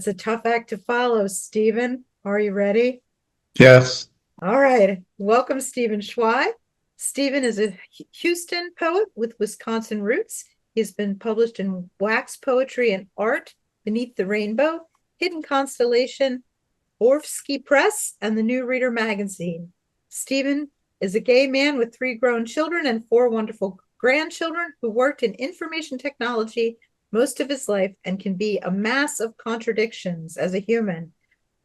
It's a tough act to follow, Stephen. Are you ready? Yes. All right. Welcome, Stephen SCHWEI. Stephen is a Houston poet with Wisconsin roots. He's been published in Wax Poetry and Art, Beneath the Rainbow, Hidden Constellation, Orfsky Press, and the New Reader magazine. Stephen is a gay man with 3 grown children and 4 wonderful grandchildren who worked in information technology most of his life and can be a mass of contradictions as a human.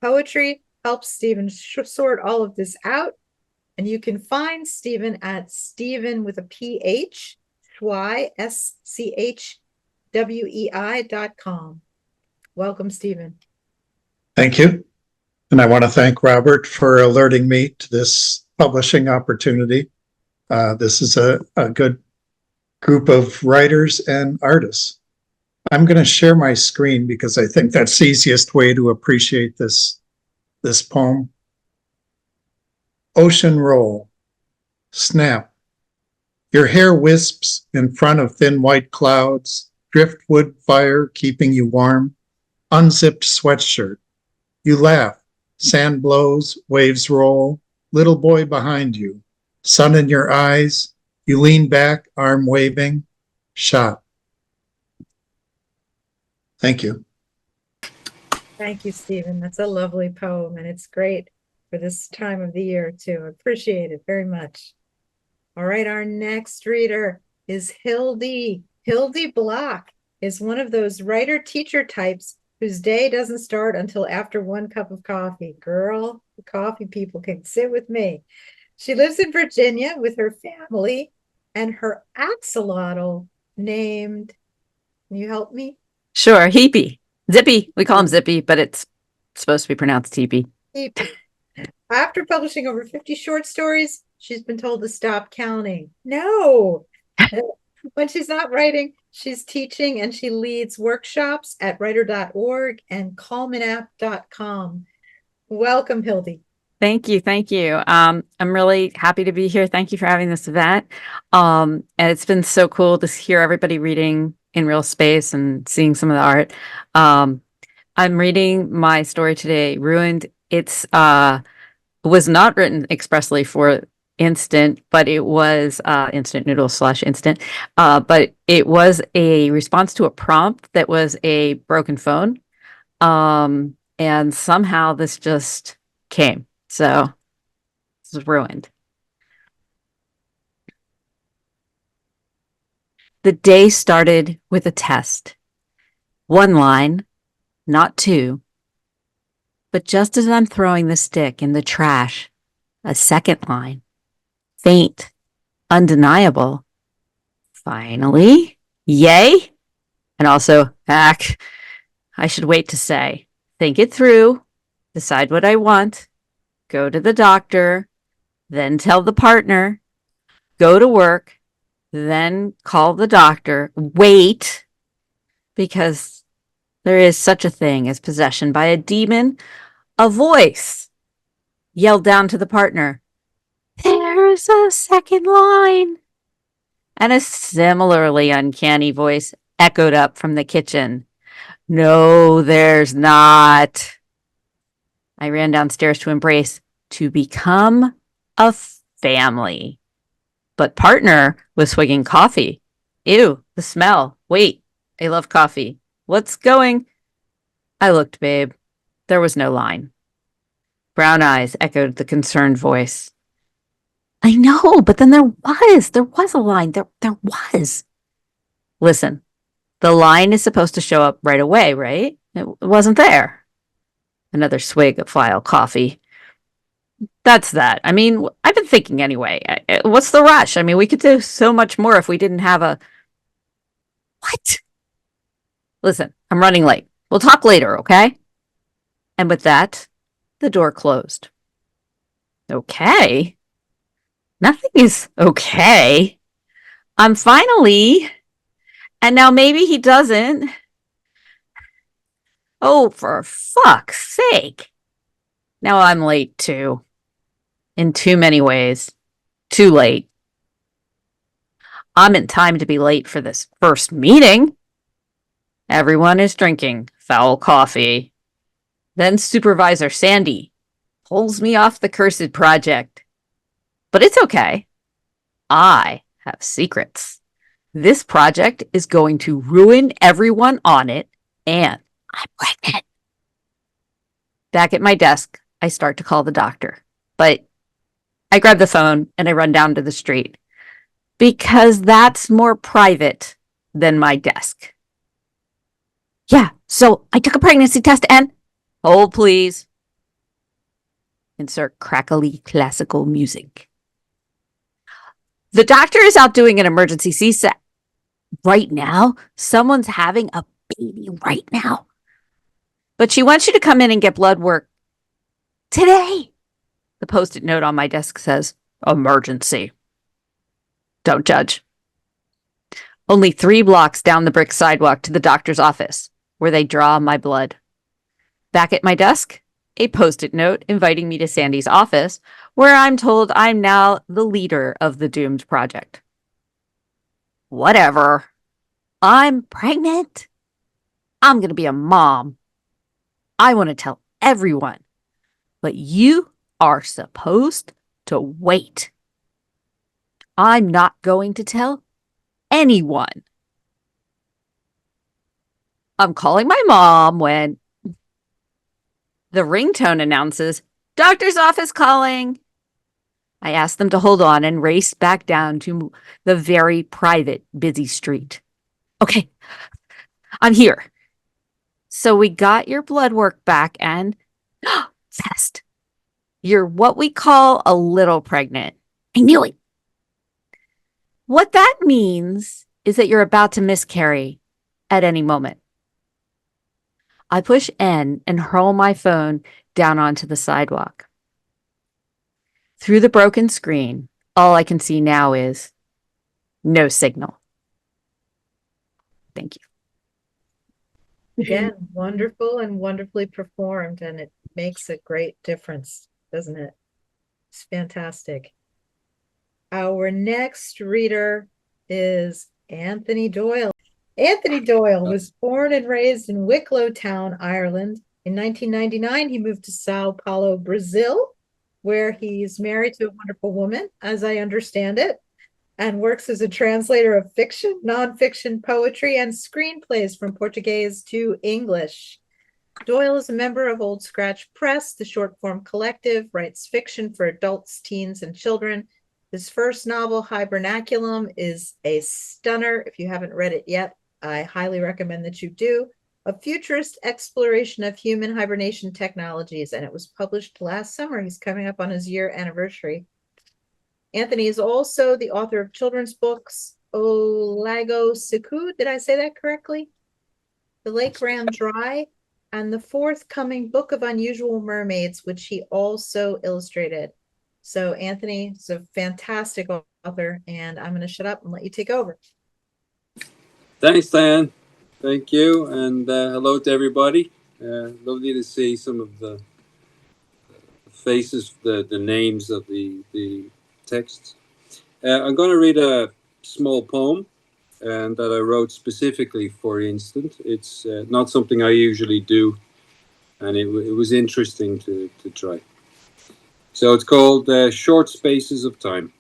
Poetry helps Stephen sort all of this out. And you can find Stephen at Stephen with a PH, SCHWEI, SCHWEI.com. Welcome, Stephen. Thank you. And I want to thank Robert for alerting me to this publishing opportunity. This is a good group of writers and artists. I'm going to share my screen because I think that's the easiest way to appreciate this poem. Ocean roll. Snap. Your hair wisps in front of thin white clouds, driftwood fire keeping you warm, unzipped sweatshirt. You laugh. Sand blows, waves roll, little boy behind you, sun in your eyes, you lean back, arm waving, shot. Thank you. Thank you, Stephen. That's a lovely poem, and it's great for this time of the year, too. I appreciate it very much. All right, our next reader is Hildie. Hildie Block is one of those writer-teacher types whose day doesn't start until after 1 cup of coffee. Girl, the coffee people can sit with me. She lives in Virginia with her family and her axolotl named, can you help me? Sure, Heapy. Zippy. We call him Zippy, but it's supposed to be pronounced Heapy. Heapy. After publishing over 50 short stories, she's been told to stop counting. No! When she's not writing, she's teaching, and she leads workshops at writer.org and callmanapp.com. Welcome, Hildie. Thank you. Thank you. I'm really happy to be here. Thank you for having this event. And it's been so cool to hear everybody reading in real space and seeing some of the art. I'm reading my story today, Ruined. It's was not written expressly for Instant, but it was Instant Noodles / Instant. But it was a response to a prompt that was a broken phone. And somehow this just came. So this is Ruined. The day started with a test. 1 line, not 2. But just as I'm throwing the stick in the trash, a 2nd line. Faint, undeniable. Finally, yay. And also, I should wait to say. Think it through, decide what I want, go to the doctor, then tell the partner, go to work, then call the doctor, wait, because there is such a thing as possession by a demon. A voice yelled down to the partner, "There's a 2nd line." And a similarly uncanny voice echoed up from the kitchen, "No, there's not." I ran downstairs to embrace, to become a family. But partner was swigging coffee. Ew, the smell. Wait, I love coffee. What's going? I looked, babe. There was no line. Brown eyes echoed the concerned voice. I know, but then there was a line. There was. Listen, the line is supposed to show up right away, right? It wasn't there. Another swig of file coffee. That's that. I mean, I've been thinking anyway. What's the rush? I mean, we could do so much more if we didn't have a... What? Listen, I'm running late. We'll talk later, okay? And with that, the door closed. Okay? Nothing is okay. I'm finally... And now maybe he doesn't. Oh, for fuck's sake. Now I'm late too. In too many ways. Too late. I'm in time to be late for this first meeting. Everyone is drinking foul coffee. Then Supervisor Sandy pulls me off the cursed project. But it's okay. I have secrets. This project is going to ruin everyone on it, and I'm pregnant. Back at my desk, I start to call the doctor, but I grab the phone and I run down to the street because that's more private than my desk. Yeah, so I took a pregnancy test and... Hold, please. Insert crackly classical music. The doctor is out doing an emergency C-section. Right now? Someone's having a baby right now. But she wants you to come in and get blood work today. The post-it note on my desk says, emergency. Don't judge. Only 3 blocks down the brick sidewalk to the doctor's office, where they draw my blood. Back at my desk, a post-it note inviting me to Sandy's office, where I'm told I'm now the leader of the doomed project. Whatever. I'm pregnant. I'm going to be a mom. I want to tell everyone, but you are supposed to wait. I'm not going to tell anyone. I'm calling my mom when the ringtone announces, doctor's office calling. I ask them to hold on and race back down to the very private, busy street. Okay, I'm here. So we got your blood work back and test. You're what we call a little pregnant. I knew it. What that means is that you're about to miscarry at any moment. I push N and hurl my phone down onto the sidewalk. Through the broken screen, all I can see now is no signal. Thank you. Again, wonderful and wonderfully performed, and it makes a great difference, doesn't it? It's fantastic. Our next reader is Anthony Doyle. Anthony Doyle was born and raised in Wicklow Town, Ireland. In 1999, he moved to Sao Paulo, Brazil, where he's married to a wonderful woman, as I understand it, and works as a translator of fiction, nonfiction, poetry, and screenplays from Portuguese to English. Doyle is a member of Old Scratch Press, the short form collective, writes fiction for adults, teens, and children. His first novel, Hibernaculum, is a stunner. If you haven't read it yet, I highly recommend that you do. A futurist exploration of human hibernation technologies, and it was published last summer. He's coming up on his year anniversary. Anthony is also the author of children's books, Olago Siku, did I say that correctly? The Lake Ran Dry, and the forthcoming Book of Unusual Mermaids, which he also illustrated. So Anthony is a fantastic author, and I'm going to shut up and let you take over. Thanks, Diane. Thank you, and hello to everybody. Lovely to see some of the faces, the names of the texts. I'm going to read a small poem that I wrote specifically for Instant. It's not something I usually do, and it was interesting to try. So it's called Short Spaces of Time.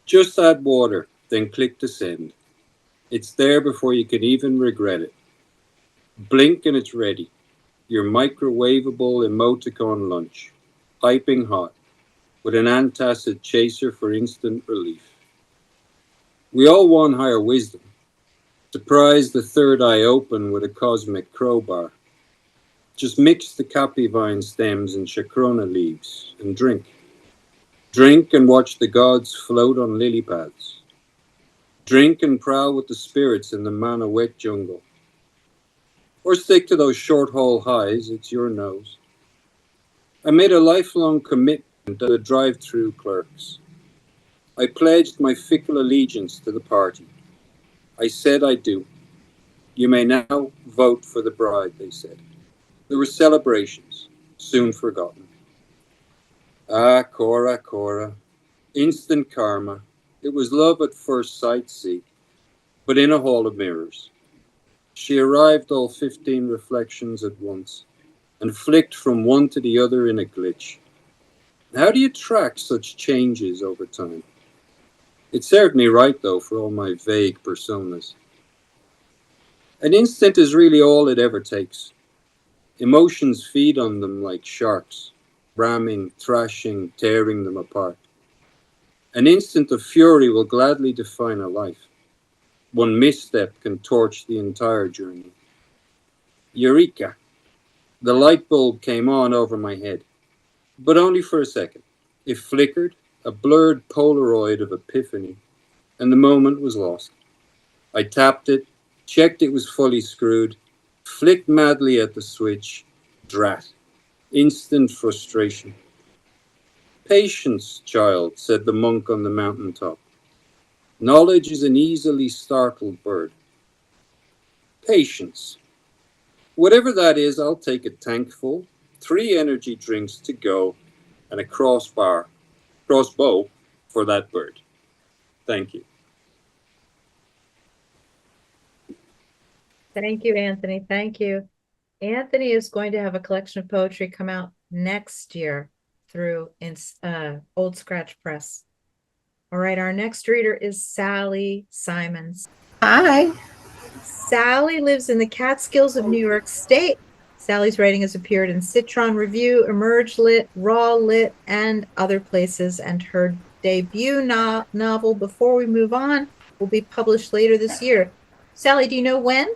Just add water, then click to send. It's there before you can even regret it. Blink and it's ready. Your microwavable emoticon lunch. Piping hot, with an antacid chaser for instant relief. We all want higher wisdom. Surprise the third eye open with a cosmic crowbar. Just mix the capivine stems and chacrona leaves and drink. Drink and watch the gods float on lily pads. Drink and prowl with the spirits in the mana wet jungle. Or stick to those short haul highs, it's your nose. I made a lifelong commitment to the drive-through clerks. I pledged my fickle allegiance to the party. I said I do. You may now vote for the bride, they said. There were celebrations, soon forgotten. Ah, Cora, Cora, instant karma. It was love at first sight, see, but in a hall of mirrors. She arrived all 15 reflections at once, and flicked from one to the other in a glitch. How do you track such changes over time? It served me right, though, for all my vague personas. An instant is really all it ever takes. Emotions feed on them like sharks, ramming, thrashing, tearing them apart. An instant of fury will gladly define a life. One misstep can torch the entire journey. Eureka! The light bulb came on over my head, but only for a second. It flickered, a blurred Polaroid of epiphany, and the moment was lost. I tapped it, checked it was fully screwed, flicked madly at the switch. Drat. Instant frustration. Patience, child, said the monk on the mountaintop. Knowledge is an easily startled bird. Patience. Whatever that is, I'll take a tankful, 3 energy drinks to go, and a crossbow for that bird. Thank you. Thank you, Anthony. Thank you. Anthony is going to have a collection of poetry come out next year through Old Scratch Press. All right, our next reader is Sally Simons. Hi. Sally lives in the Catskills of New York State. Sally's writing has appeared in Citron Review, Emerge Lit, Raw Lit, and other places, and her debut novel, Before We Move On, will be published later this year. Sally, do you know when?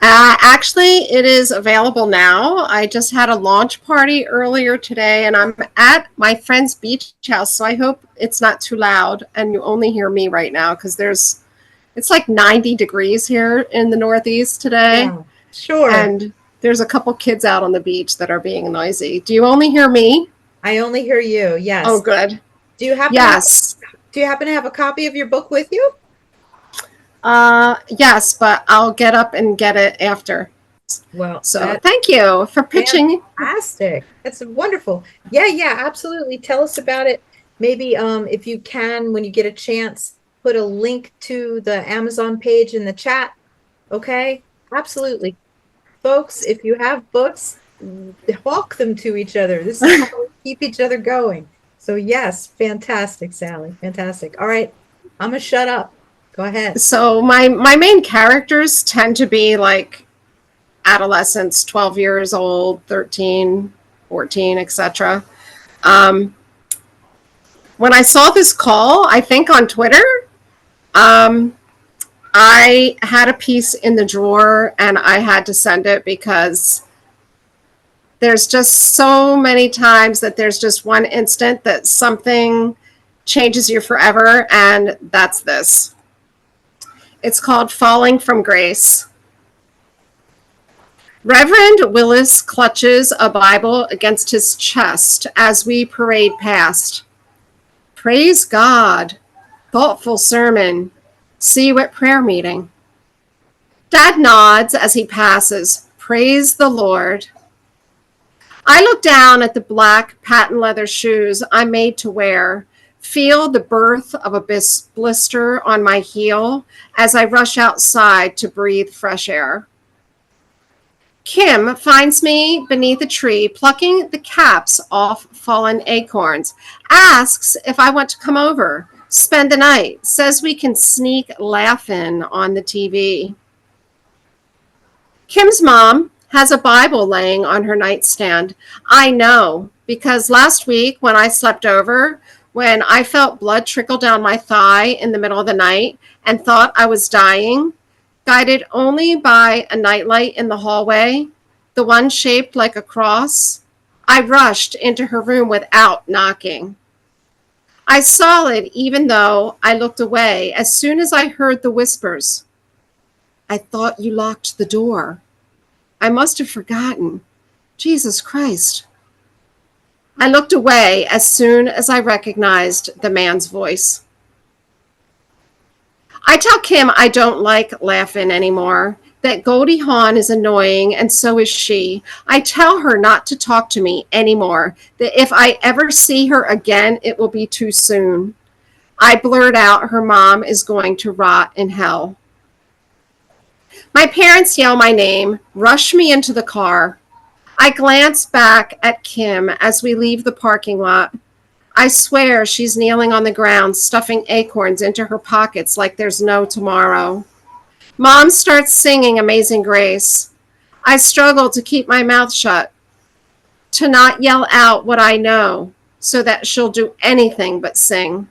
Actually, it is available now. I just had a launch party earlier today, and I'm at my friend's beach house, so I hope it's not too loud and you only hear me right now because it's like 90 degrees here in the Northeast today. Yeah, sure. And there's a couple kids out on the beach that are being noisy. Do you only hear me? I only hear you, yes. Oh, good. Do you happen Yes. Do you happen to have a copy of your book with you? Yes, but I'll get up and get it after. Well, So thank you for pitching. fantastic. That's wonderful. Yeah, absolutely. Tell us about it. Maybe if you can, when you get a chance, put a link to the Amazon page in the chat. Okay? Absolutely. Folks, if you have books, hawk them to each other. This is how we keep each other going. So yes, fantastic, Sally. Fantastic. All right. I'm gonna shut up. Go ahead. So my main characters tend to be like adolescents, 12 years old, 13, 14, etc. When I saw this call, I think on Twitter, I had a piece in the drawer and I had to send it because there's just so many times that there's just one instant that something changes you forever, and that's this. It's called Falling from Grace. Reverend Willis clutches a Bible against his chest as we parade past. Praise God. Thoughtful sermon. See you at prayer meeting. Dad nods as he passes. Praise the Lord. I look down at the black patent leather shoes I'm made to wear, feel the birth of a blister on my heel as I rush outside to breathe fresh air. Kim finds me beneath a tree plucking the caps off fallen acorns, asks if I want to come over, spend the night, says we can sneak laughing on the TV. Kim's mom has a Bible laying on her nightstand. I know, because last week when I slept over, when I felt blood trickle down my thigh in the middle of the night and thought I was dying, guided only by a nightlight in the hallway, the one shaped like a cross, I rushed into her room without knocking. I saw it even though I looked away as soon as I heard the whispers. I thought you locked the door. I must have forgotten. Jesus Christ. I looked away as soon as I recognized the man's voice. I tell Kim I don't like laughing anymore, that Goldie Hawn is annoying and so is she. I tell her not to talk to me anymore, that if I ever see her again, it will be too soon. I blurt out her mom is going to rot in hell. My parents yell my name, rush me into the car. I glance back at Kim as we leave the parking lot. I swear she's kneeling on the ground, stuffing acorns into her pockets like there's no tomorrow. Mom starts singing Amazing Grace. I struggle to keep my mouth shut, to not yell out what I know, so that she'll do anything but sing.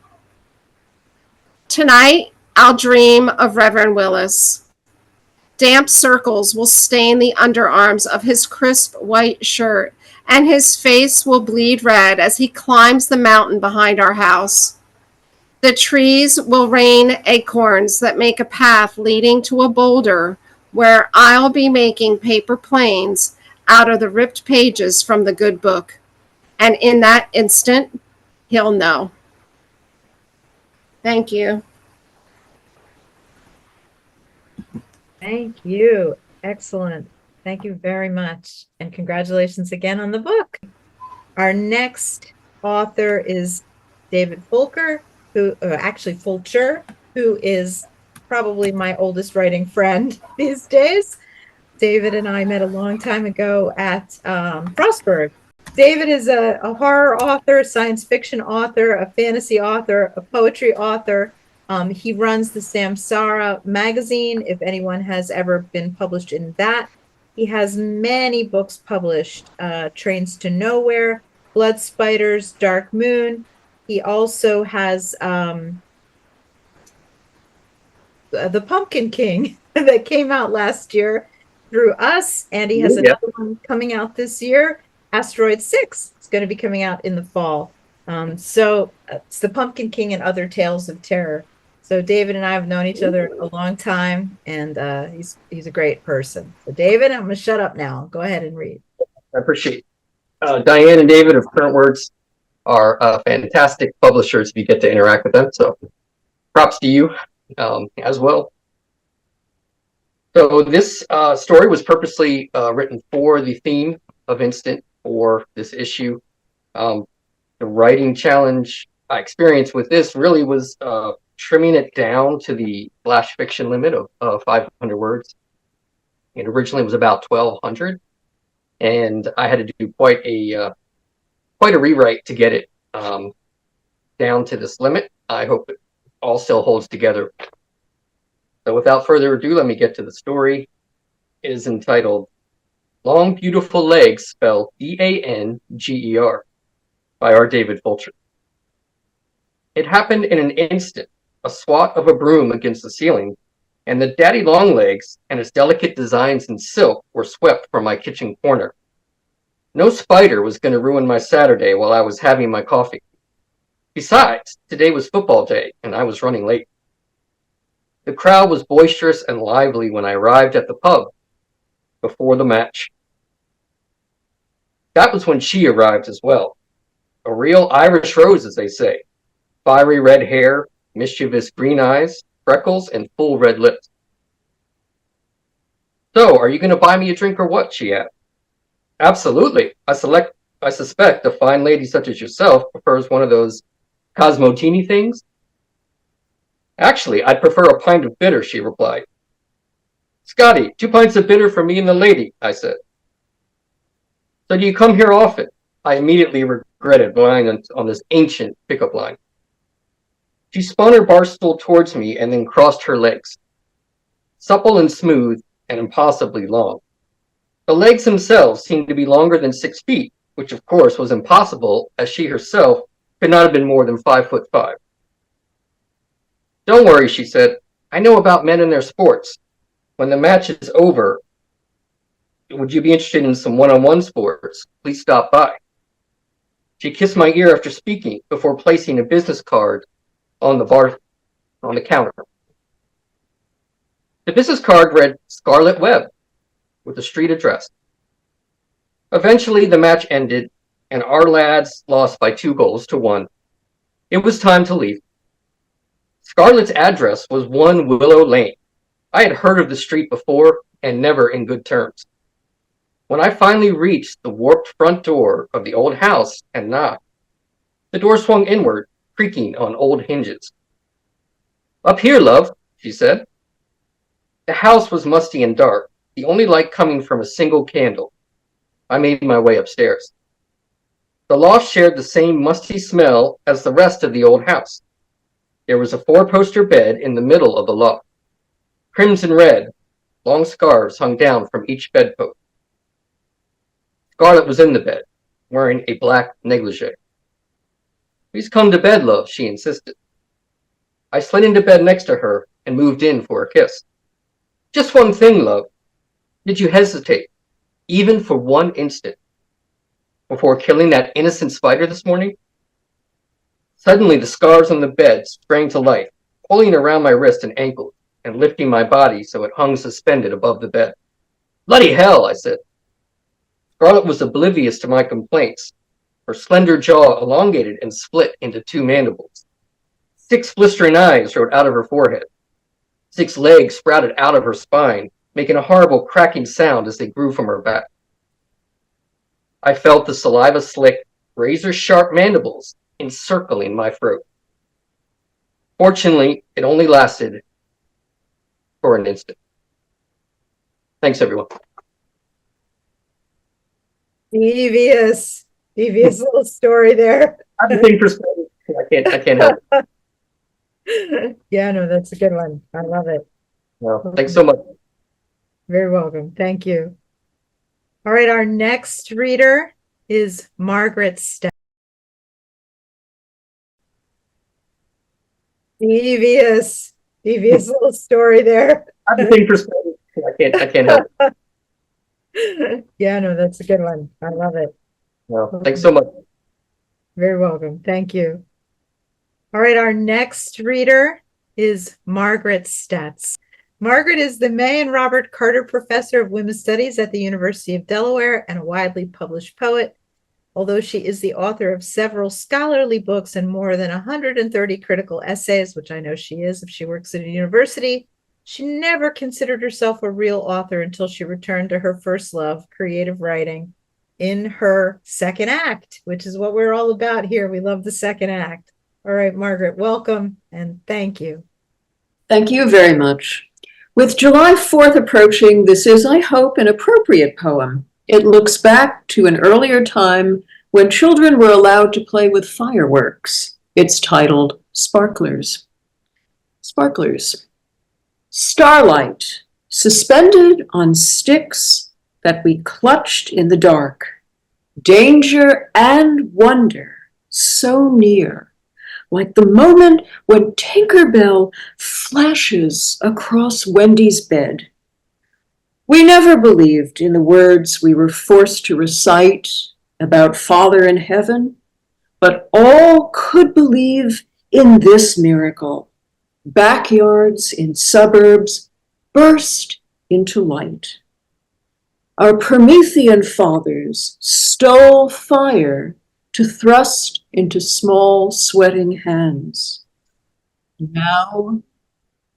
Tonight, I'll dream of Reverend Willis. Damp circles will stain the underarms of his crisp white shirt, and his face will bleed red as he climbs the mountain behind our house. The trees will rain acorns that make a path leading to a boulder where I'll be making paper planes out of the ripped pages from the good book. And in that instant, he'll know. Thank you. Thank you. Excellent. Thank you very much. And congratulations again on the book. Our next author is David Fulcher, Fulcher, who is probably my oldest writing friend these days. David and I met a long time ago at Frostburg. David is a horror author, science fiction author, a fantasy author, a poetry author. He runs the Samsara magazine, if anyone has ever been published in that. He has many books published, Trains to Nowhere, Blood Spiders, Dark Moon. He also has The Pumpkin King that came out last year through us, and he has another one coming out this year, Asteroid 6. It's going to be coming out in the fall. So it's The Pumpkin King and Other Tales of Terror. So David and I have known each other a long time, and he's a great person. So David, I'm going to shut up now. Go ahead and read. I appreciate it. Diane and David of Current Words are fantastic publishers if you get to interact with them. So props to you as well. So this story was purposely written for the theme of Instant for this issue. The writing challenge I experienced with this really was trimming it down to the flash fiction limit of 500 words. It originally was about 1,200, and I had to do quite a rewrite to get it down to this limit. I hope it all still holds together. So without further ado, let me get to the story. It is entitled Long Beautiful Legs, spelled DANGER, by our David Fulcher. It happened in an instant. A swat of a broom against the ceiling, and the daddy long legs and its delicate designs in silk were swept from my kitchen corner. No spider was going to ruin my Saturday while I was having my coffee. Besides, today was football day, and I was running late. The crowd was boisterous and lively when I arrived at the pub before the match. That was when she arrived as well. A real Irish rose, as they say. Fiery red hair, mischievous green eyes, freckles, and full red lips. So, are you going to buy me a drink or what? She asked. Absolutely. I suspect a fine lady such as yourself prefers one of those Cosmotini things. Actually, I'd prefer a pint of bitter, she replied. Scotty, 2 pints of bitter for me and the lady, I said. So do you come here often? I immediately regretted relying on this ancient pickup line. She spun her bar stool towards me and then crossed her legs. Supple and smooth and impossibly long. The legs themselves seemed to be longer than 6 feet, which of course was impossible as she herself could not have been more than 5'5". Don't worry, she said. I know about men and their sports. When the match is over, would you be interested in some one-on-one sports? Please stop by. She kissed my ear after speaking before placing a business card on the counter. The business card read Scarlet Web with a street address. Eventually, the match ended, and our lads lost by 2-1. It was time to leave. Scarlett's address was 1 Willow Lane. I had heard of the street before, and never in good terms. When I finally reached the warped front door of the old house and knocked, the door swung inward, creaking on old hinges. Up here, love, she said. The house was musty and dark, the only light coming from a single candle. I made my way upstairs. The loft shared the same musty smell as the rest of the old house. There was a four-poster bed in the middle of the loft. Crimson red, long scarves hung down from each bedpost. Scarlet was in the bed, wearing a black negligee. Please come to bed, love, she insisted. I slid into bed next to her and moved in for a kiss. Just one thing, love. Did you hesitate, even for one instant, before killing that innocent spider this morning? Suddenly, the scarves on the bed sprang to life, pulling around my wrist and ankles and lifting my body so it hung suspended above the bed. Bloody hell, I said. Scarlet was oblivious to my complaints. Her slender jaw elongated and split into two mandibles. 6 blistering eyes rode out of her forehead. 6 legs sprouted out of her spine, making a horrible cracking sound as they grew from her back. I felt the saliva-slick, razor-sharp mandibles encircling my throat. Fortunately, it only lasted for an instant. Thanks, everyone. Devious little story there. I'm being perspective. I can't help it. Yeah, no, that's a good one. I love it. No, thanks so much. Very welcome. Thank you. All right, our next reader is Margaret STETZ. Devious little story there. I'm being perspective. I can't help it. Yeah, no, that's a good one. I love it. No, thanks so much. Very welcome. Thank you. All right, our next reader is Margaret STETZ. Margaret is the May and Robert Carter Professor of Women's Studies at the University of Delaware and a widely published poet. Although she is the author of several scholarly books and more than 130 critical essays, which I know she is if she works at a university, she never considered herself a real author until she returned to her first love, creative writing, in her second act, which is what we're all about here. We love the second act. All right, Margaret, welcome and thank you. Thank you very much. With July 4th approaching, this is, I hope, an appropriate poem. It looks back to an earlier time when children were allowed to play with fireworks. It's titled Sparklers. Sparklers. Starlight, suspended on sticks that we clutched in the dark. Danger and wonder so near, like the moment when Tinkerbell flashes across Wendy's bed. We never believed in the words we were forced to recite about Father in heaven, but all could believe in this miracle. Backyards in suburbs burst into light. Our Promethean fathers stole fire to thrust into small sweating hands. Now,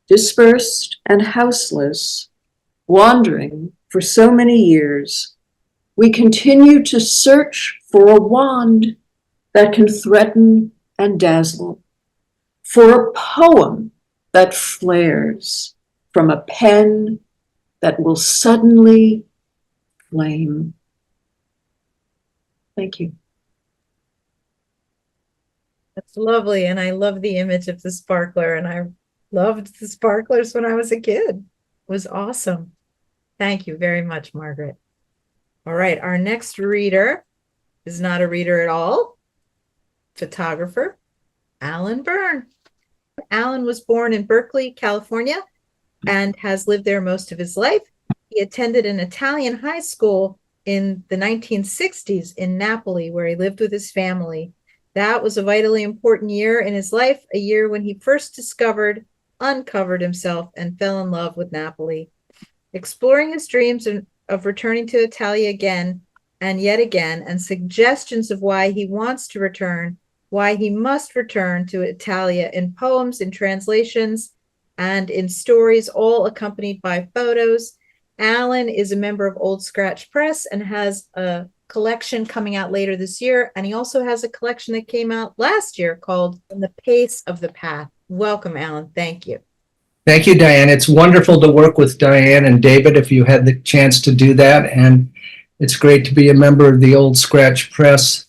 dispersed and houseless, wandering for so many years, we continue to search for a wand that can threaten and dazzle, for a poem that flares from a pen that will suddenly flame. Thank you. That's lovely. And I love the image of the sparkler. And I loved the sparklers when I was a kid. It was awesome. Thank you very much, Margaret. All right. Our next reader is not a reader at all. Photographer, Alan BERN. Alan was born in Berkeley, California, and has lived there most of his life. He attended an Italian high school in the 1960s in Napoli, where he lived with his family. That was a vitally important year in his life, a year when he first uncovered himself, and fell in love with Napoli. Exploring his dreams of returning to Italia again and yet again, and suggestions of why he wants to return, why he must return to Italia in poems, in translations, and in stories, all accompanied by photos. Alan is a member of Old Scratch Press and has a collection coming out later this year. And he also has a collection that came out last year called In the Pace of the Path. Welcome, Alan. Thank you. Thank you, Diane. It's wonderful to work with Diane and David if you had the chance to do that. And it's great to be a member of the Old Scratch Press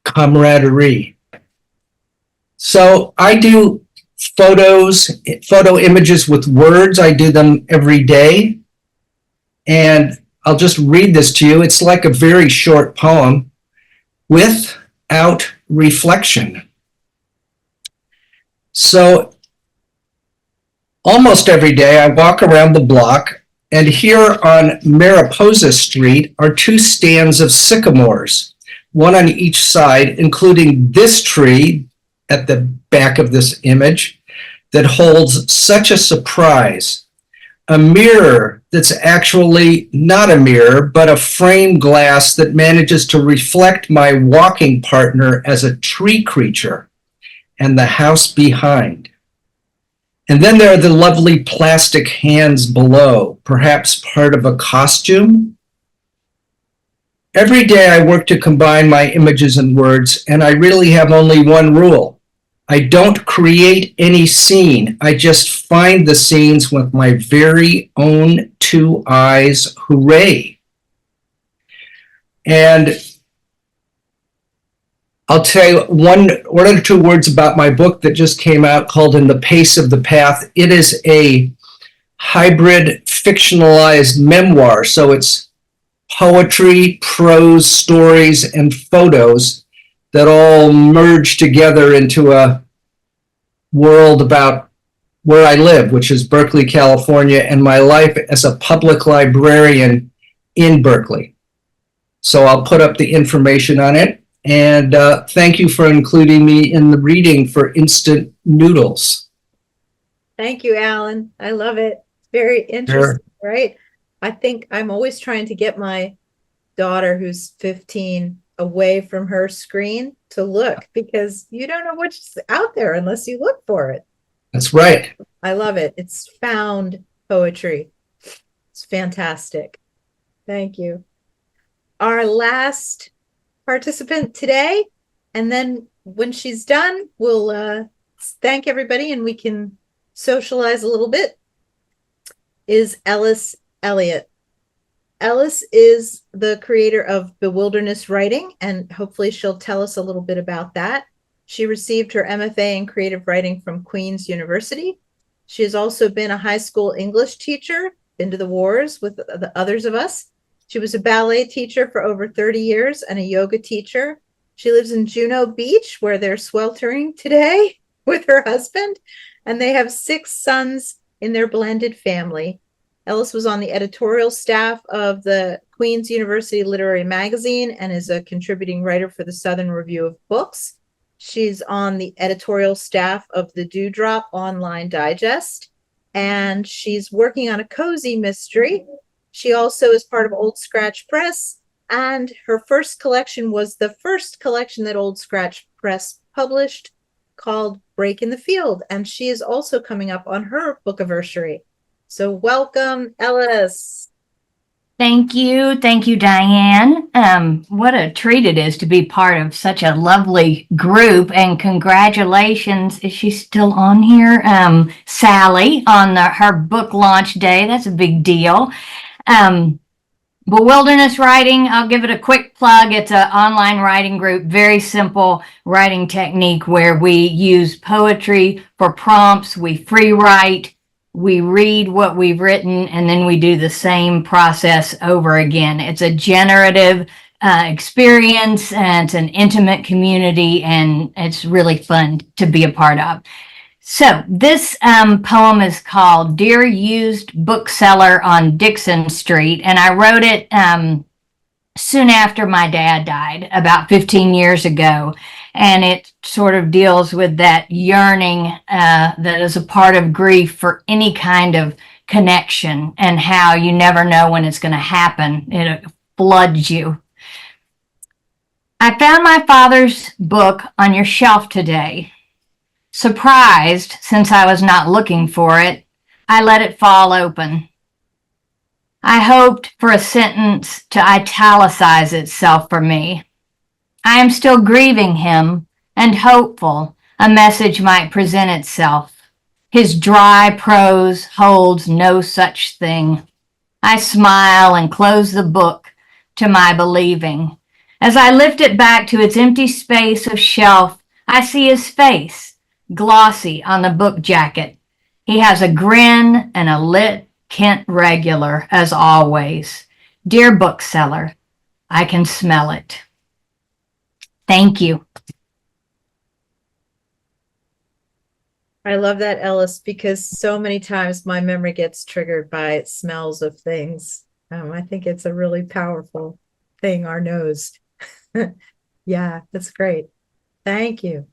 camaraderie. So I do photo images with words. I do them every day. And I'll just read this to you. It's like a very short poem. Without reflection. So almost every day I walk around the block, and here on Mariposa Street are 2 stands of sycamores, one on each side, including this tree at the back of this image that holds such a surprise. A mirror that's actually not a mirror, but a framed glass that manages to reflect my walking partner as a tree creature and the house behind. And then there are the lovely plastic hands below, perhaps part of a costume. Every day I work to combine my images and words, and I really have only one rule. I don't create any scene. I just find the scenes with my very own 2 eyes. Hooray. And I'll tell you one or 2 words about my book that just came out called In the Pace of the Path. It is a hybrid fictionalized memoir. So it's poetry, prose, stories, and photos that all merge together into a world about where I live, which is Berkeley, California, and my life as a public librarian in Berkeley. So I'll put up the information on it. And thank you for including me in the reading for Instant Noodles. Thank you, Alan. I love it. Very interesting, right? I think I'm always trying to get my daughter, who's 15, away from her screen to look, because you don't know what's out there unless you look for it. That's right. I love it. It's found poetry. It's fantastic. Thank you. Our last participant today, and then when she's done, we'll thank everybody and we can socialize a little bit, is Ellis Elliott. Ellis is the creator of Bewilderness Writing, and hopefully she'll tell us a little bit about that. She received her MFA in creative writing from Queen's University. She has also been a high school English teacher, been to the wars with the others of us. She was a ballet teacher for over 30 years and a yoga teacher. She lives in Juno Beach, where they're sweltering today with her husband, and they have 6 sons in their blended family. Ellis was on the editorial staff of the Queen's University Literary Magazine and is a contributing writer for the Southern Review of Books. She's on the editorial staff of the Dewdrop Online Digest, and she's working on a cozy mystery. She also is part of Old Scratch Press, and her first collection was the first collection that Old Scratch Press published, called Break in the Field, and she is also coming up on her book-iversary. So welcome, Ellis. Thank you, Diane. What a treat it is to be part of such a lovely group, and congratulations, is she still on here? Sally, on her book launch day. That's a big deal. Bewilderness Writing, I'll give it a quick plug. It's an online writing group, very simple writing technique where we use poetry for prompts, we free write, we read what we've written, and then we do the same process over again. It's a generative experience, and it's an intimate community, and it's really fun to be a part of. So this poem is called Dear Used Bookseller on Dixon Street, and I wrote it soon after my dad died, about 15 years ago, and it sort of deals with that yearning that is a part of grief for any kind of connection, and how you never know when it's going to happen. It floods you. I found my father's book on your shelf today. Surprised, since I was not looking for it, I let it fall open. I hoped for a sentence to italicize itself for me. I am still grieving him and hopeful a message might present itself. His dry prose holds no such thing. I smile and close the book to my believing. As I lift it back to its empty space of shelf, I see his face, glossy on the book jacket. He has a grin and a lit Kent regular, as always. Dear bookseller, I can smell it. Thank you. I love that, Ellis, because so many times my memory gets triggered by smells of things. I think it's a really powerful thing, our nose. Yeah, that's great. Thank you.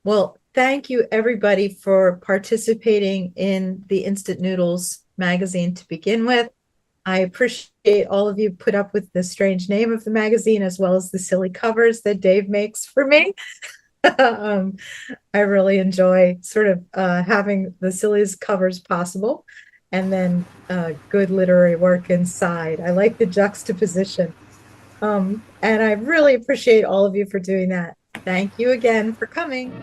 Well, thank you everybody for participating in the Instant Noodles magazine to begin with. I appreciate all of you put up with the strange name of the magazine as well as the silly covers that Dave makes for me. I really enjoy sort of having the silliest covers possible and then good literary work inside. I like the juxtaposition. And I really appreciate all of you for doing that. Thank you again for coming.